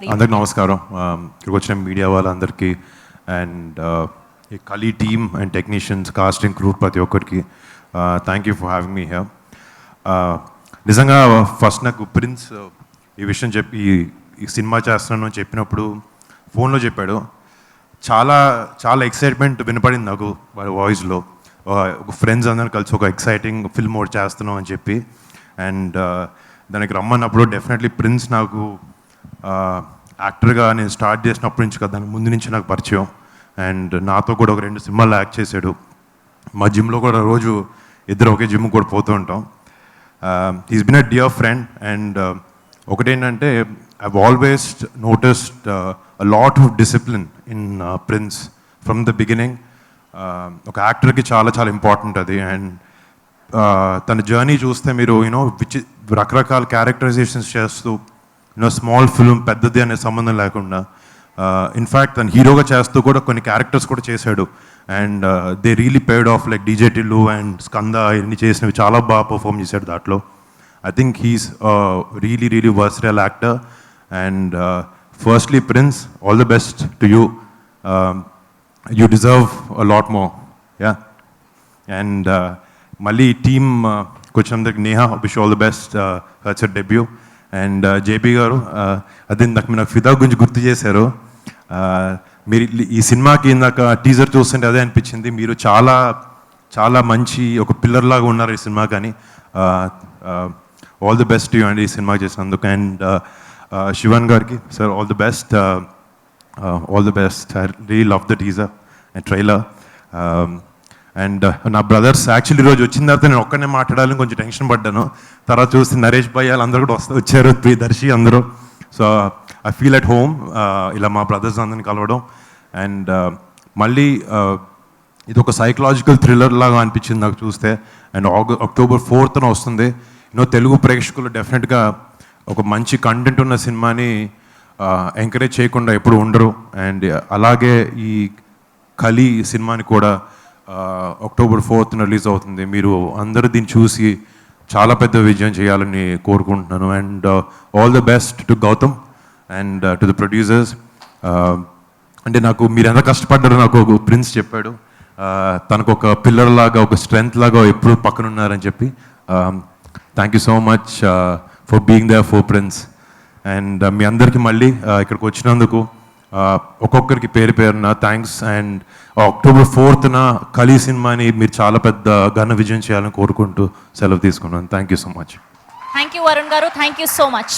అందరికి నమస్కారం. ఇక్కడికి వచ్చిన మీడియా వాళ్ళందరికీ అండ్ ఈ Kali team and technicians, casting crew, ప్రతి ఒక్కరికి thank you for having me here. నిజంగా ఫస్ట్ నాకు ప్రిన్స్ ఈ విషయం చెప్పి ఈ సినిమా చేస్తున్నాను అని చెప్పినప్పుడు ఫోన్లో చెప్పాడు. చాలా చాలా ఎక్సైట్మెంట్ వినపడింది నాకు వాళ్ళ వాయిస్లో. ఒక ఫ్రెండ్స్ అందరూ కలిసి ఒక ఎక్సైటింగ్ ఫిల్మ్ ఒకటి చేస్తున్నాం అని చెప్పి. అండ్ దానికి రమ్మన్నప్పుడు డెఫినెట్లీ ప్రిన్స్ నాకు యాక్టర్గా నేను స్టార్ట్ చేసినప్పటి నుంచి కదా, దాని ముందు నుంచి నాకు పరిచయం. అండ్ నాతో కూడా ఒక 2 సినిమాలు యాక్ట్ చేశాడు. మా జిమ్లో కూడా రోజు ఇద్దరు ఒకే జిమ్ కూడా పోతూ ఉంటాం. He's been a dear friend. And ఒకటేంటంటే I've always noticed a lot of discipline in Prince from the beginning. ఒక యాక్టర్కి చాలా చాలా ఇంపార్టెంట్ అది. అండ్ తన జర్నీ చూస్తే మీరు రకరకాల క్యారెక్టరైజేషన్స్ చేస్తూ స్మాల్ ఫిల్మ్ పెద్దది అనే సంబంధం లేకుండా ఇన్ఫ్యాక్ట్ తను హీరోగా చేస్తూ కూడా కొన్ని క్యారెక్టర్స్ కూడా చేశాడు. And they really paid of, like DJ Tillu and Skanda ఇవన్నీ చేసినవి చాలా బాగా పర్ఫామ్ చేశాడు దాంట్లో. I think he's really really versatile actor. And firstly prince, all the best to you. You deserve a lot more. Yeah. And మళ్ళీ team వచ్చినందుకు Neha, wish all the best, hurts her debut. And JP గారు, అదే నాకు ఫిదా గురించి గుర్తు చేశారు. మీరు ఈ సినిమాకి ఇందాక టీజర్ చూస్తుంటే అదే అనిపించింది. మీరు చాలా చాలా మంచి ఒక పిల్లర్ లాగా ఉన్నారు ఈ సినిమా. కానీ ఆల్ ది బెస్ట్ యూ అండి ఈ సినిమా చేసినందుకు. అండ్ శివన్ గారికి, sir all the best, all the best. I really love the teaser and trailer. And నా బ్రదర్స్ యాక్చువల్లీ ఈరోజు వచ్చిన తర్వాత నేను ఒక్కనే మాట్లాడాలని కొంచెం టెన్షన్ పడ్డాను. తర్వాత చూస్తే నరేష్ భాయ్ వాళ్ళందరూ కూడా వచ్చారు, ప్రియదర్శి అందరూ. So I feel at home ఇలా మా బ్రదర్స్ అందరిని కలవడం. అండ్ మళ్ళీ ఇది ఒక సైకలాజికల్ థ్రిల్లర్ లాగా అనిపించింది నాకు చూస్తే. అండ్ October 4th వస్తుంది. తెలుగు ప్రేక్షకులు డెఫినెట్గా ఒక మంచి కంటెంట్ ఉన్న సినిమాని ఎంకరేజ్ చేయకుండా ఎప్పుడు ఉండరు. అండ్ అలాగే ఈ కలీ సినిమాని కూడా October 4th రిలీజ్ అవుతుంది. మీరు అందరూ దీన్ని చూసి చాలా పెద్ద విజయం చేయాలని కోరుకుంటున్నాను. And all the best to Gautam and to the producers. అంటే నాకు మీరు ఎంత కష్టపడ్డారో నాకు ఒక ప్రిన్స్ చెప్పాడు. తనకు ఒక పిల్లర్ లాగా, ఒక స్ట్రెంగ్త్ లాగా ఎప్పుడు పక్కన ఉన్నారని చెప్పి. Thank you so much for being there for Prince. And మీ అందరికీ మళ్ళీ ఇక్కడికి వచ్చినందుకు ఒక్కొక్కరికి పేరు పేరున థ్యాంక్స్. అండ్ October 4th కలీ సినిమాని మీరు చాలా పెద్ద ఘన విజయం చేయాలని కోరుకుంటూ సెలవు తీసుకున్నాను. Thank you so much. Thank you Varun గారు, థ్యాంక్ యూ సో మచ్.